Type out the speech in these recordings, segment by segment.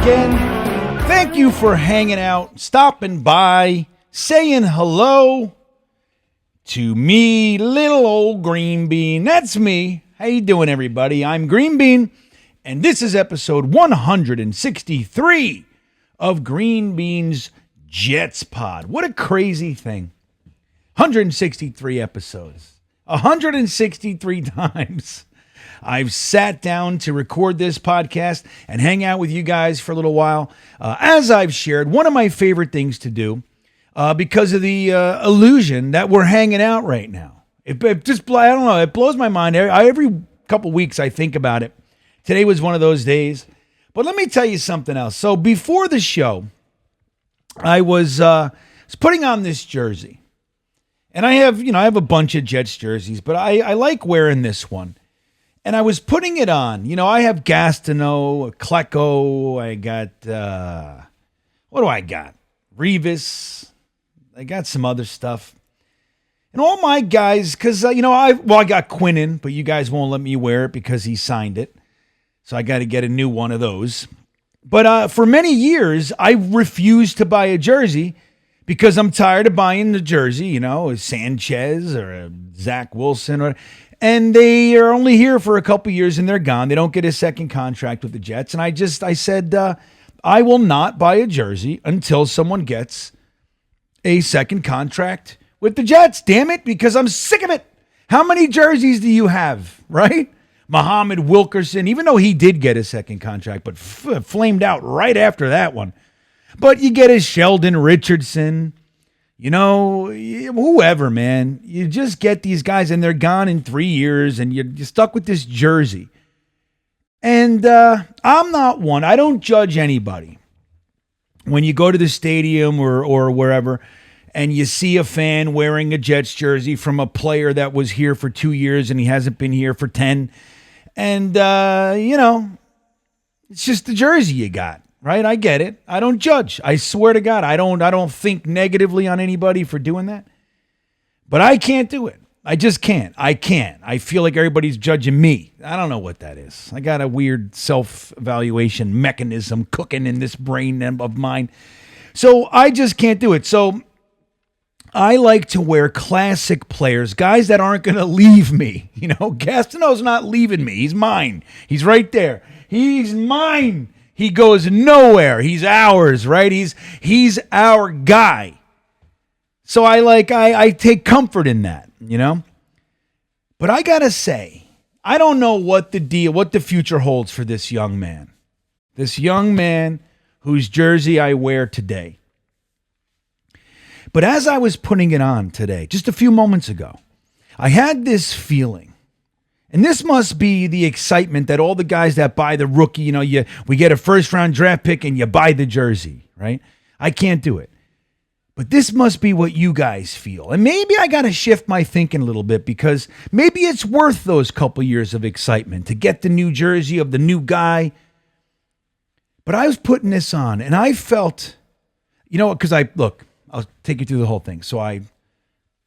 again. Thank you for hanging out, stopping by, saying hello to me, little old Green Bean. That's me. How you doing, everybody? I'm Green Bean, and this is episode 163 of Green Bean's Jets Pod. What a crazy thing. 163 episodes. 163 times I've sat down to record this podcast and hang out with you guys for a little while. As I've shared, one of my favorite things to do because of the illusion that we're hanging out right now. It just, I don't know, it blows my mind. Every couple weeks I think about it. Today was one of those days. But let me tell you something else. So before the show, I was putting on this jersey. And I have a bunch of Jets jerseys, but I like wearing this one. And I was putting it on. You know, I have Gastineau, Klecko, I got, what do I got? Revis. I got some other stuff. And all my guys, because, I got Quinnen, but you guys won't let me wear it because he signed it. So I got to get a new one of those. But for many years, I refused to buy a jersey because I'm tired of buying the jersey, a Sanchez or a Zach Wilson. And they are only here for a couple years and they're gone. They don't get a second contract with the Jets. And I said, I will not buy a jersey until someone gets a second contract with the Jets. Damn it, because I'm sick of it. How many jerseys do you have, right? Muhammad Wilkerson, even though he did get a second contract, but flamed out right after that one. But you get a Sheldon Richardson, whoever, man. You just get these guys and they're gone in 3 years and you're stuck with this jersey. And I'm not one. I don't judge anybody. When you go to the stadium or wherever and you see a fan wearing a Jets jersey from a player that was here for 2 years and he hasn't been here for 10. And, it's just the jersey you got. Right? I get it. I don't judge. I swear to God, I don't think negatively on anybody for doing that. But I can't do it. I just can't. I can't. I feel like everybody's judging me. I don't know what that is. I got a weird self-evaluation mechanism cooking in this brain of mine. So I just can't do it. So I like to wear classic players, guys that aren't going to leave me. Gastineau's not leaving me. He's mine. He's right there. He's mine. He goes nowhere. He's ours, right? He's our guy. So I take comfort in that, But I got to say, I don't know what the future holds for this young man. This young man whose jersey I wear today. But as I was putting it on today, just a few moments ago, I had this feeling. And this must be the excitement that all the guys that buy the rookie, we get a first-round draft pick and you buy the jersey, right? I can't do it. But this must be what you guys feel. And maybe I got to shift my thinking a little bit because maybe it's worth those couple years of excitement to get the new jersey of the new guy. But I was putting this on and I felt, because I'll take you through the whole thing. So I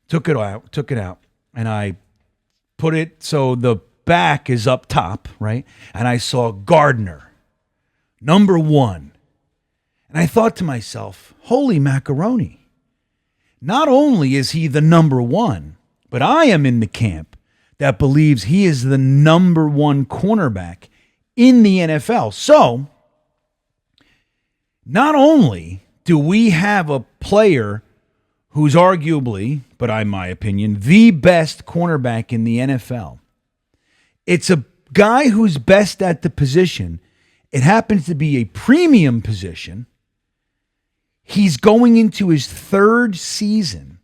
took it out, and I put it so the back is up top, right? And I saw Gardner, number 1. And I thought to myself, holy macaroni. Not only is he the number 1, but I am in the camp that believes he is the number 1 cornerback in the NFL. So, not only do we have a player who's arguably, but in my opinion, the best cornerback in the NFL. It's a guy who's best at the position. It happens to be a premium position. He's going into his 3rd season,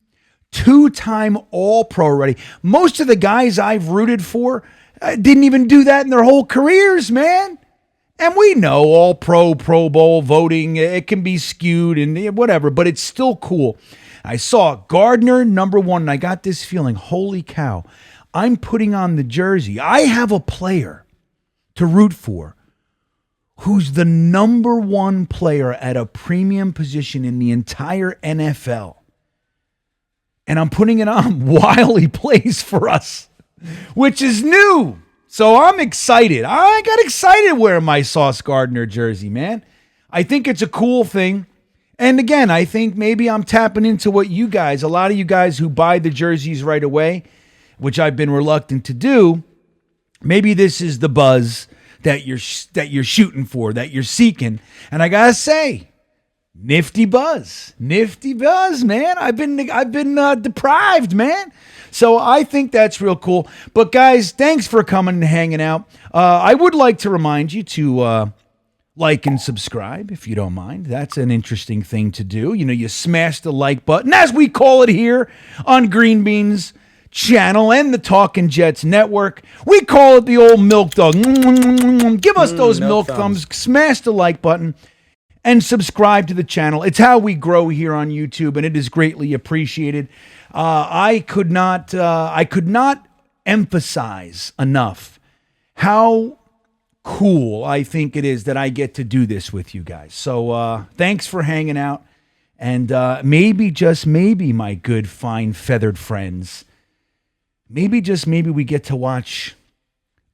2-time All-Pro already. Most of the guys I've rooted for didn't even do that in their whole careers, man. And we know All-Pro, Pro Bowl voting, it can be skewed and whatever, but it's still cool. I saw Gardner, number 1, and I got this feeling, holy cow, I'm putting on the jersey. I have a player to root for who's the number 1 player at a premium position in the entire NFL. And I'm putting it on while he plays for us, which is new. So I'm excited. I got excited wearing my Sauce Gardner jersey, man. I think it's a cool thing. And again, I think maybe I'm tapping into what you guys, a lot of you guys who buy the jerseys right away, which I've been reluctant to do, maybe this is the buzz that you're shooting for, that you're seeking. And I gotta say, nifty buzz, man. I've been deprived, man. So I think that's real cool. But guys, thanks for coming and hanging out. I would like to remind you to like and subscribe if you don't mind. That's an interesting thing to do. You know, you smash the like button, as we call it here on GreenBean's channel and the Talkin' Jets network. We call it the old milk dog. Give us those milk thumbs. Smash the like button and subscribe to the channel. It's how we grow here on YouTube, and it is greatly appreciated. I could not emphasize enough how cool I think it is that I get to do this with you guys. So thanks for hanging out, and maybe, just maybe, my good, fine, feathered friends, maybe, just maybe, we get to watch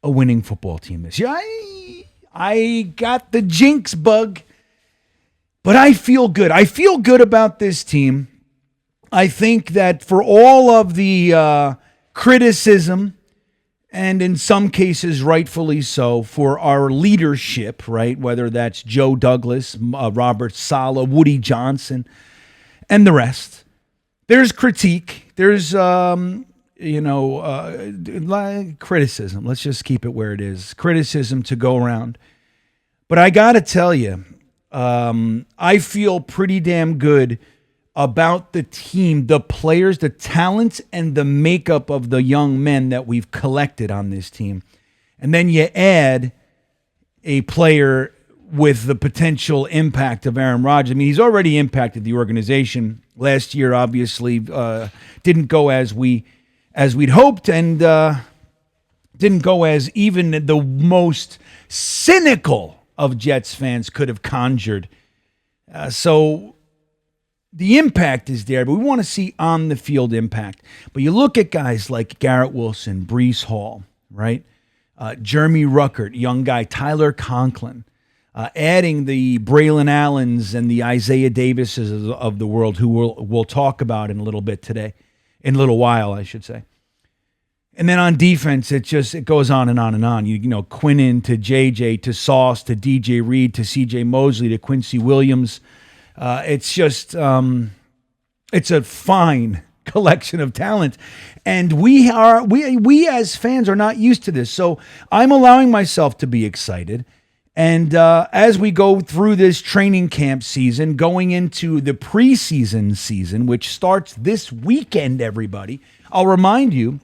a winning football team this year. I got the jinx bug, but I feel good. I feel good about this team. I think that for all of the criticism, and in some cases rightfully so, for our leadership, right, whether that's Joe Douglas, Robert Saleh, Woody Johnson, and the rest, there's critique. There's, criticism. Let's just keep it where it is. Criticism to go around. But I got to tell you, I feel pretty damn good about the team, the players, the talents, and the makeup of the young men that we've collected on this team. And then you add a player with the potential impact of Aaron Rodgers. I mean, he's already impacted the organization. Last year, obviously, didn't go as we'd hoped, and didn't go as even the most cynical of Jets fans could have conjured. So the impact is there, but we want to see on-the-field impact. But you look at guys like Garrett Wilson, Breece Hall, right? Jeremy Ruckert, young guy, Tyler Conklin, adding the Braylon Allens and the Isaiah Davises of the world, who we'll talk about in a little bit today, in a little while, I should say. And then on defense, it goes on and on and on. You know, Quinnen to JJ to Sauce to DJ Reed to CJ Mosley to Quincy Williams. It's just, it's a fine collection of talent, and we as fans are not used to this. So I'm allowing myself to be excited. And as we go through this training camp season, going into the preseason season, which starts this weekend, everybody, I'll remind you,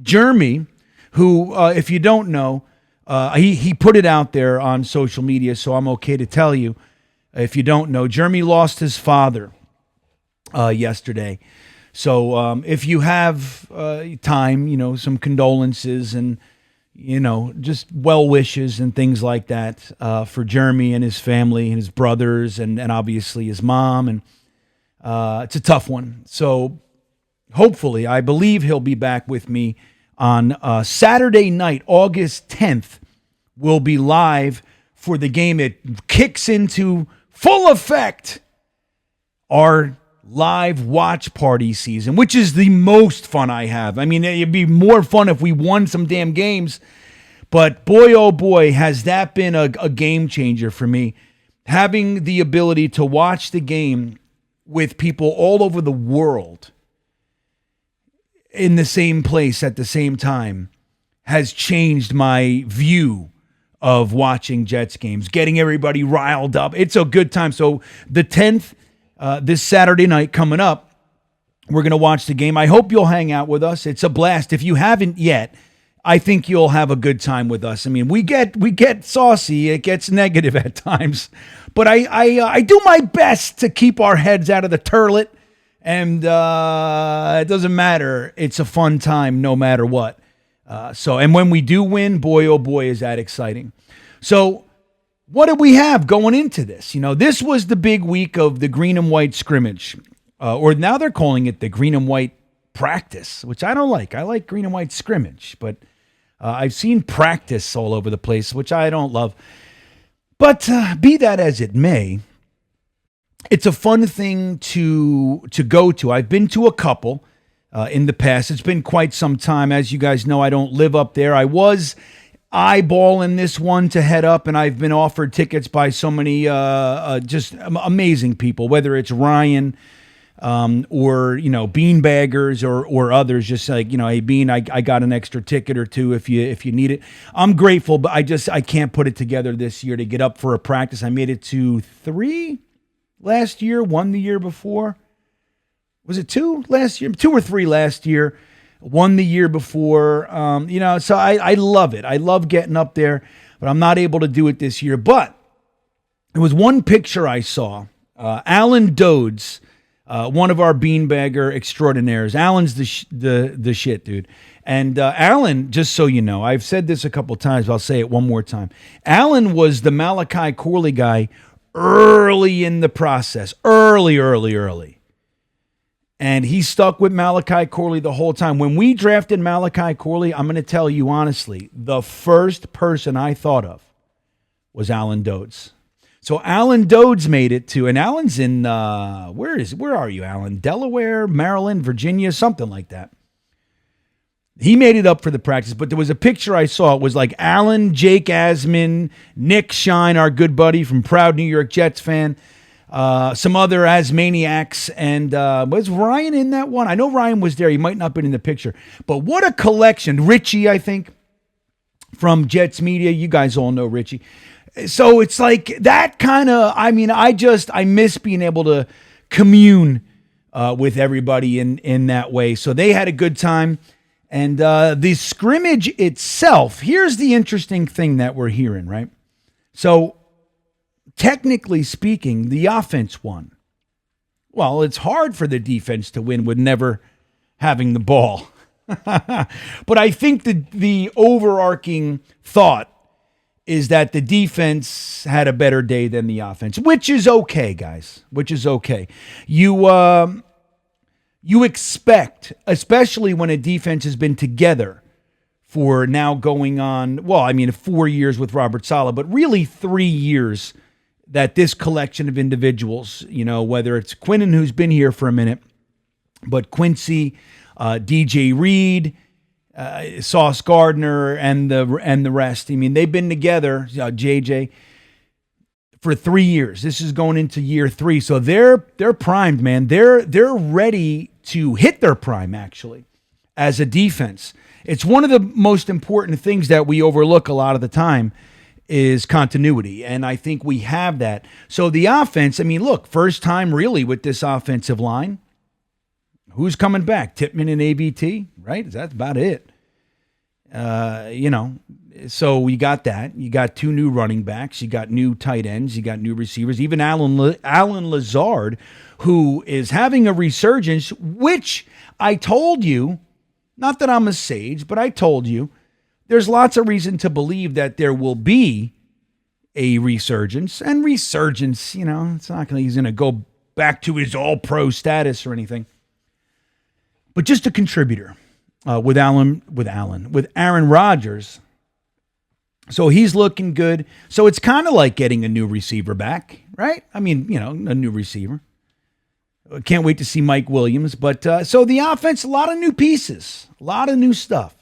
Jeremy, who, if you don't know, he put it out there on social media, so I'm okay to tell you. If you don't know, Jeremy lost his father yesterday. So if you have time, some condolences and, just well wishes and things like that for Jeremy and his family and his brothers and obviously his mom. And it's a tough one. So hopefully, I believe he'll be back with me on Saturday night, August 10th. We'll be live for the game. It kicks into full effect our live watch party season, which is the most fun I have. I mean, it'd be more fun if we won some damn games, but boy, oh boy, has that been a game changer for me. Having the ability to watch the game with people all over the world in the same place at the same time has changed my view of watching Jets games, getting everybody riled up. It's a good time. So the 10th, this Saturday night coming up, we're going to watch the game. I hope you'll hang out with us. It's a blast. If you haven't yet, I think you'll have a good time with us. I mean, we get saucy. It gets negative at times. But I do my best to keep our heads out of the turlet. And it doesn't matter. It's a fun time no matter what. And when we do win, boy, oh boy, is that exciting. So what do we have going into this? This was the big week of the green and white scrimmage, or now they're calling it the green and white practice, which I don't like. I like green and white scrimmage, but I've seen practice all over the place, which I don't love. But be that as it may, it's a fun thing to go to. I've been to a couple in the past. It's been quite some time. As you guys know, I don't live up there. I was eyeballing this one to head up, and I've been offered tickets by so many just amazing people, whether it's Ryan or, beanbaggers or others, just like, hey, Bean, I got an extra ticket or two if you need it. I'm grateful, but I can't put it together this year to get up for a practice. I made it to 3 last year, 1 the year before. Was it 2 last year? 2 or 3 last year, 1 the year before. So I love it. I love getting up there, but I'm not able to do it this year. But there was one picture I saw. Alan Dodes, one of our beanbagger extraordinaires. Alan's the shit, dude. And Alan, just so you know, I've said this a couple times, but I'll say it one more time. Alan was the Malachi Corley guy early in the process. Early. And he stuck with Malachi Corley the whole time. When we drafted Malachi Corley, I'm going to tell you honestly, the first person I thought of was Alan Dodes. So Alan Dodes made it to, and Alan's in, where are you, Alan? Delaware, Maryland, Virginia, something like that. He made it up for the practice, but there was a picture I saw. It was like Alan, Jake Asman, Nick Shine, our good buddy from Proud New York Jets fan, some other Asmaniacs, and was Ryan in that one? I know Ryan was there. He might not have been in the picture, but what a collection. Richie, I think, from Jets Media. You guys all know Richie. So it's like that kind of, I miss being able to commune with everybody in that way. So they had a good time. And the scrimmage itself, here's the interesting thing that we're hearing, right? So technically speaking, the offense won. Well, it's hard for the defense to win with never having the ball. But I think the overarching thought is that the defense had a better day than the offense, which is okay, guys, which is okay. You expect, especially when a defense has been together for now going on, 4 years with Robert Saleh, but really 3 years, that this collection of individuals, whether it's Quinnen, who's been here for a minute, but Quincy, DJ Reed, Sauce Gardner, and the rest. They've been together, JJ, for 3 years. This is going into year 3, so they're primed, man. They're ready to hit their prime, actually, as a defense. It's one of the most important things that we overlook a lot of the time is continuity, and I think we have that. So the offense, first time really with this offensive line. Who's coming back? Tippmann and ABT, right? That's about it. So we got that. You got 2 new running backs. You got new tight ends. You got new receivers. Even Alan Lazard, who is having a resurgence, which I told you, not that I'm a sage, but I told you, there's lots of reason to believe that there will be a resurgence. And resurgence, it's not he's going to go back to his all-pro status or anything. But just a contributor with Aaron Rodgers. So he's looking good. So it's kind of like getting a new receiver back, right? A new receiver. Can't wait to see Mike Williams. But so the offense, a lot of new pieces, a lot of new stuff.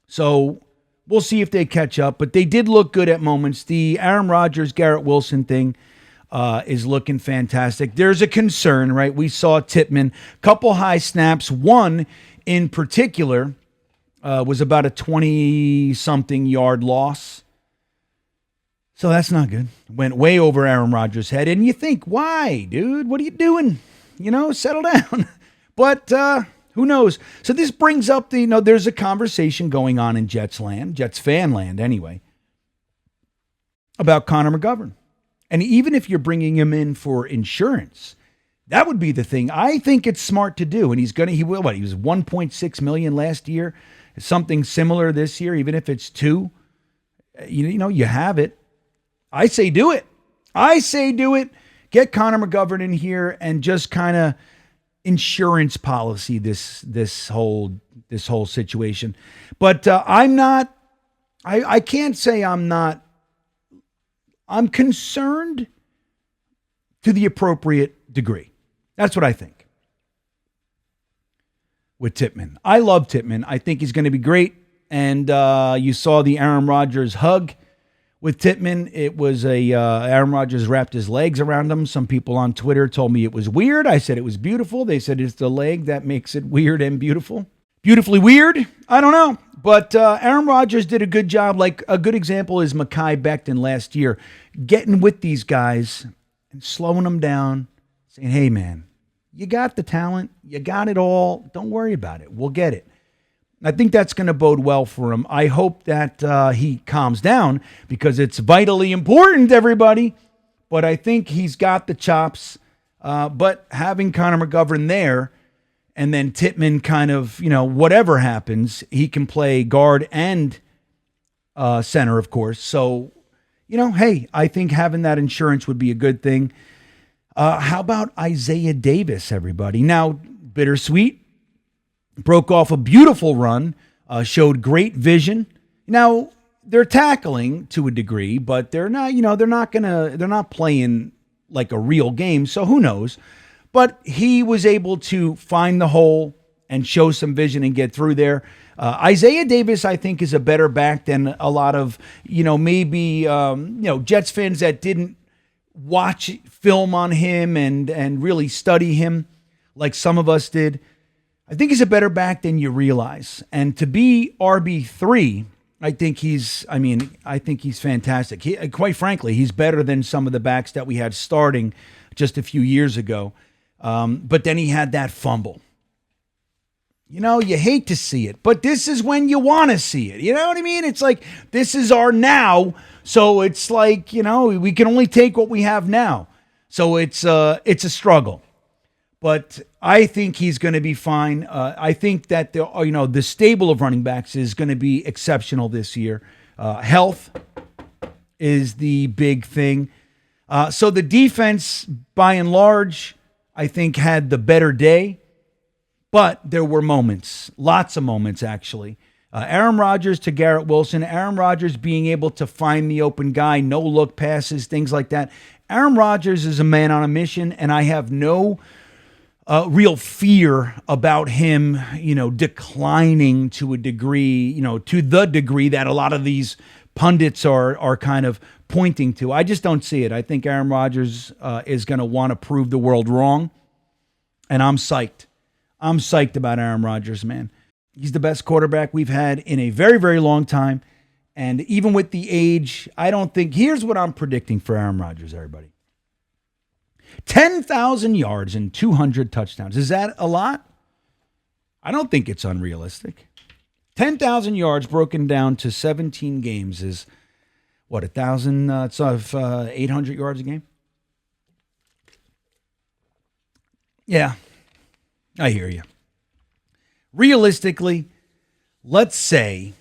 So we'll see if they catch up. But they did look good at moments. The Aaron Rodgers, Garrett Wilson thing is looking fantastic. There's a concern, right? We saw Tippmann, couple high snaps. One in particular was about a 20-something yard loss. So that's not good. Went way over Aaron Rodgers' head. And you think, why, dude? What are you doing? Settle down. But who knows? So this brings up there's a conversation going on in Jets fan land anyway, about Connor McGovern. And even if you're bringing him in for insurance, that would be the thing. I think it's smart to do. And he was $1.6 million last year, something similar this year, even if it's 2. You have it. I say do it. Get Connor McGovern in here and just kind of insurance policy this whole situation. But I'm not. I can't say I'm not I'm concerned to the appropriate degree. That's what I think with Tippmann. I love Tippmann. I think he's going to be great. And you saw the Aaron Rodgers hug with Tippmann. It was Aaron Rodgers wrapped his legs around him. Some people on Twitter told me it was weird. I said it was beautiful. They said it's the leg that makes it weird and beautiful. Beautifully weird? I don't know. But Aaron Rodgers did a good job. Like a good example is Mekhi Becton last year, getting with these guys and slowing them down, saying, hey, man, you got the talent. You got it all. Don't worry about it. We'll get it. I think that's going to bode well for him. I hope that he calms down because it's vitally important, everybody. But I think he's got the chops. But having Connor McGovern there and then Tippmann kind of, whatever happens, he can play guard and center, of course. So, hey, I think having that insurance would be a good thing. How about Isaiah Davis, everybody? Now, bittersweet. Broke off a beautiful run, showed great vision. Now, they're tackling to a degree, but they're not playing like a real game, so who knows? But he was able to find the hole and show some vision and get through there. Isaiah Davis, I think, is a better back than a lot of, maybe, Jets fans that didn't watch film on him and really study him like some of us did. I think he's a better back than you realize. And to be RB3, I think he's fantastic. Quite frankly, he's better than some of the backs that we had starting just a few years ago. But then he had that fumble. You hate to see it, but this is when you want to see it. You know what I mean? It's like, this is our now. So it's like, we can only take what we have now. So it's a struggle. But I think he's going to be fine. I think that the stable of running backs is going to be exceptional this year. Health is the big thing. So the defense, by and large, I think had the better day. But there were moments, lots of moments actually. Aaron Rodgers to Garrett Wilson. Aaron Rodgers being able to find the open guy, no look passes, things like that. Aaron Rodgers is a man on a mission, and I have no real fear about him, declining to a degree, to the degree that a lot of these pundits are kind of pointing to. I just don't see it. I think Aaron Rodgers is going to want to prove the world wrong, and I'm psyched. I'm psyched about Aaron Rodgers, man. He's the best quarterback we've had in a very, very long time, and even with the age, I don't think... Here's what I'm predicting for Aaron Rodgers, everybody. 10,000 yards and 200 touchdowns. Is that a lot? I don't think it's unrealistic. 10,000 yards broken down to 17 games is, what, 1,000? It's 800 yards a game? Yeah, I hear you. Realistically, let's say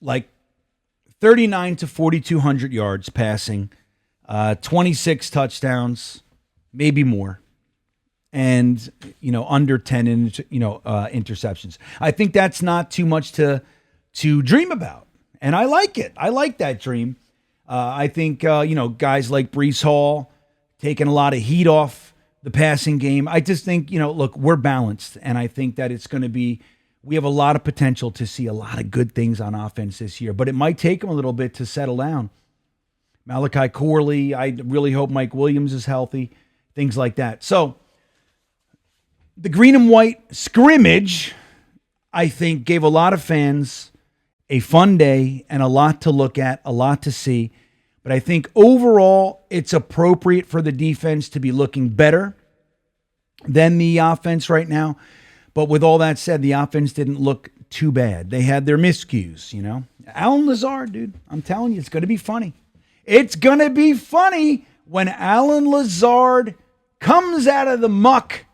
like 39 to 4,200 yards passing, 26 touchdowns, maybe more, and under 10 interceptions. I think that's not too much to dream about, and I like it. I like that dream. I think guys like Breece Hall taking a lot of heat off the passing game. I just think look, we're balanced, and I think that it's going to be. We have a lot of potential to see a lot of good things on offense this year, but it might take them a little bit to settle down. Malachi Corley, I really hope Mike Williams is healthy, things like that. So the green and white scrimmage, I think, gave a lot of fans a fun day and a lot to look at, a lot to see. But I think overall it's appropriate for the defense to be looking better than the offense right now. But with all that said, the offense didn't look too bad. They had their miscues, Alan Lazard, dude, I'm telling you, it's going to be funny. It's going to be funny when Alan Lazard comes out of the muck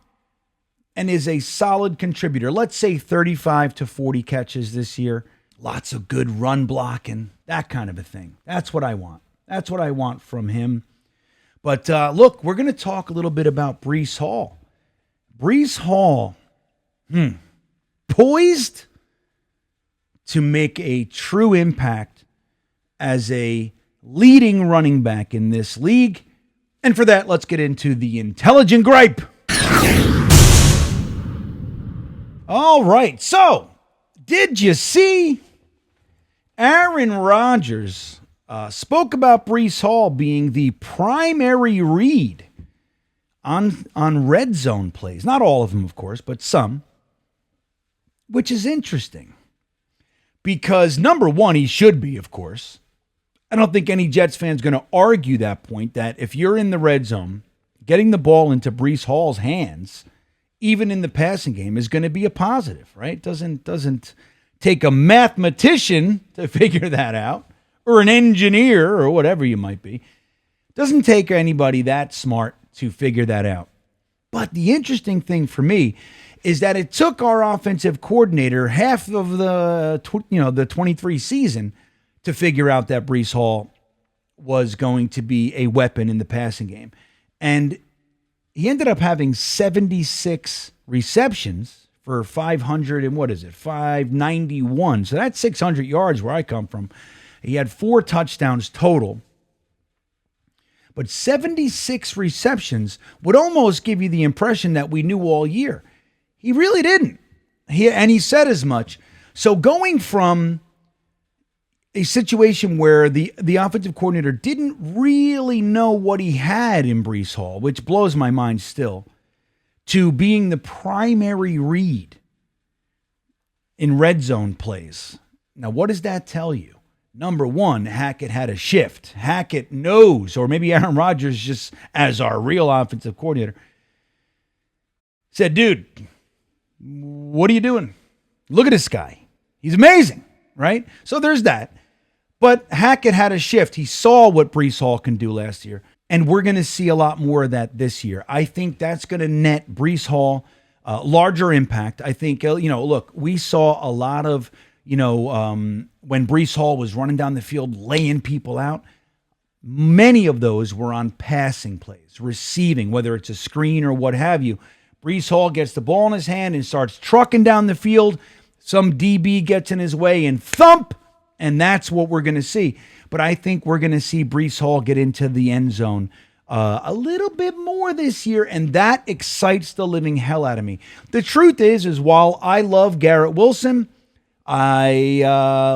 and is a solid contributor. Let's say 35 to 40 catches this year. Lots of good run blocking, that kind of a thing. That's what I want. That's what I want from him. But look, we're going to talk a little bit about Breece Hall. Breece Hall, poised to make a true impact as a leading running back in this league. And for that, let's get into the intelligent gripe. All right, so did you see Aaron Rodgers spoke about Breece Hall being the primary read on red zone plays? Not all of them, of course, but some, which is interesting because, number one, he should be, of course. I don't think any Jets fan's going to argue that point, that if you're in the red zone, getting the ball into Breece Hall's hands, even in the passing game, is going to be a positive, right? Doesn't take a mathematician to figure that out, or an engineer, or whatever you might be. Doesn't take anybody that smart to figure that out. But the interesting thing for me is that it took our offensive coordinator half of the 23 season to figure out that Breece Hall was going to be a weapon in the passing game. And he ended up having 76 receptions for 591. So that's 600 yards where I come from. He had 4 touchdowns total. But 76 receptions would almost give you the impression that we knew all year. He really didn't. He said as much. So going from a situation where the offensive coordinator didn't really know what he had in Breece Hall, which blows my mind still, to being the primary read in red zone plays. Now, what does that tell you? Number one, Hackett had a shift. Hackett knows, or maybe Aaron Rodgers, just as our real offensive coordinator, said, dude, what are you doing? Look at this guy. He's amazing, right? So there's that. But Hackett had a shift. He saw what Breece Hall can do last year, and we're going to see a lot more of that this year. I think that's going to net Breece Hall larger impact. I think, look, we saw a lot of, when Breece Hall was running down the field, laying people out, many of those were on passing plays, receiving, whether it's a screen or what have you. Breece Hall gets the ball in his hand and starts trucking down the field. Some DB gets in his way and thump, and that's what we're going to see. But I think we're going to see Breece Hall get into the end zone a little bit more this year, and that excites the living hell out of me. The truth is while I love Garrett Wilson, I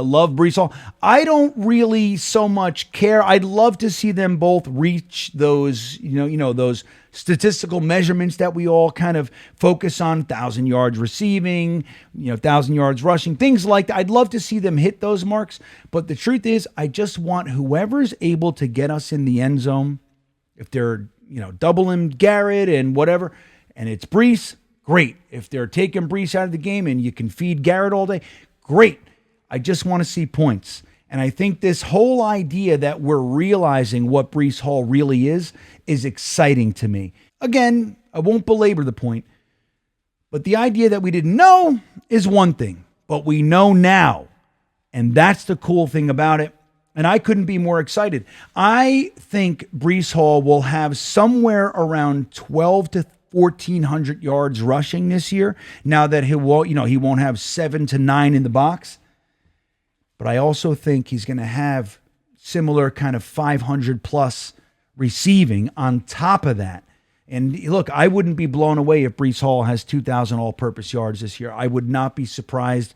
love Breece Hall, I don't really so much care. I'd love to see them both reach those, those statistical measurements that we all kind of focus on, 1,000 yards receiving, 1,000 yards rushing, things like that. I'd love to see them hit those marks. But the truth is, I just want whoever's able to get us in the end zone, if they're, doubling Garrett and whatever, and it's Breece, great. If they're taking Breece out of the game and you can feed Garrett all day, great. I just want to see points. And I think this whole idea that we're realizing what Breece Hall really is exciting to me. Again, I won't belabor the point, but the idea that we didn't know is one thing, but we know now. And that's the cool thing about it. And I couldn't be more excited. I think Breece Hall will have somewhere around 12 to 1,400 yards rushing this year. Now that he won't have 7 to 9 in the box. But I also think he's going to have similar kind of 500 plus receiving on top of that. And look, I wouldn't be blown away if Breece Hall has 2,000 all-purpose yards this year. I would not be surprised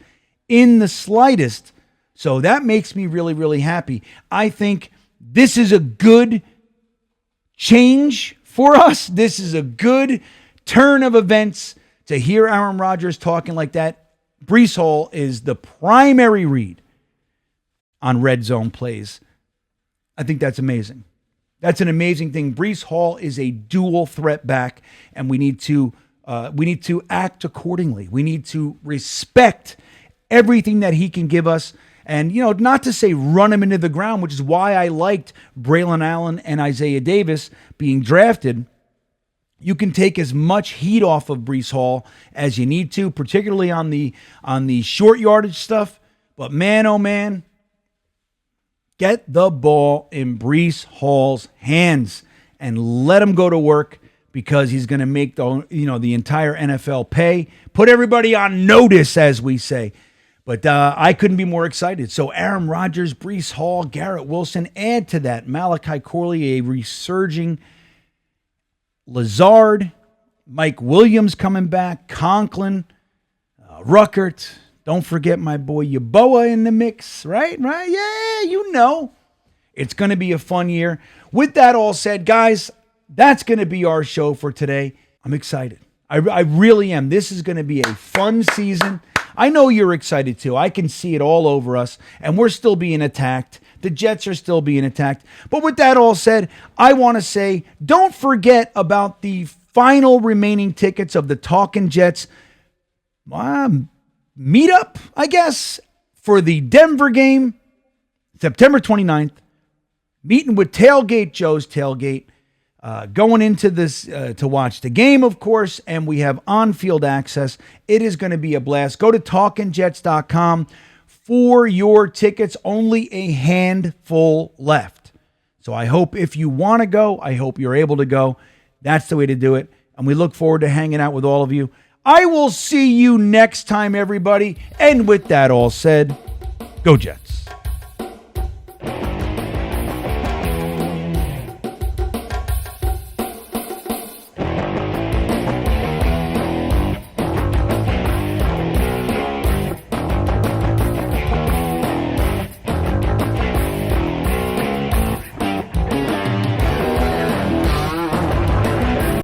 in the slightest. So that makes me really, really happy. I think this is a good change for us. This is a good turn of events to hear Aaron Rodgers talking like that. Breece Hall is the primary read on red zone plays. I think that's amazing. That's an amazing thing. Breece Hall is a dual threat back, and we need to act accordingly. We need to respect everything that he can give us. And, not to say run him into the ground, which is why I liked Braylon Allen and Isaiah Davis being drafted. You can take as much heat off of Breece Hall as you need to, particularly on the short yardage stuff. But man, oh man, get the ball in Breece Hall's hands and let him go to work, because he's going to make the entire NFL pay. Put everybody on notice, as we say. But I couldn't be more excited. So Aaron Rodgers, Breece Hall, Garrett Wilson, add to that Malachi Corley, a resurging Lazard, Mike Williams coming back, Conklin, Ruckert. Don't forget my boy Yeboah in the mix, right? Yeah, you know. It's going to be a fun year. With that all said, guys, that's going to be our show for today. I'm excited. I really am. This is going to be a fun season. I know you're excited too. I can see it all over us, and we're still being attacked. The Jets are still being attacked. But with that all said, I want to say, don't forget about the final remaining tickets of the Talkin' Jets meetup, I guess, for the Denver game, September 29th. Meeting with Tailgate Joe's Tailgate. Going into this to watch the game, of course, and we have on-field access. It is going to be a blast. Go to talkinjets.com for your tickets. Only a handful left. So I hope if you want to go, I hope you're able to go. That's the way to do it. And we look forward to hanging out with all of you. I will see you next time, everybody. And with that all said, go Jets.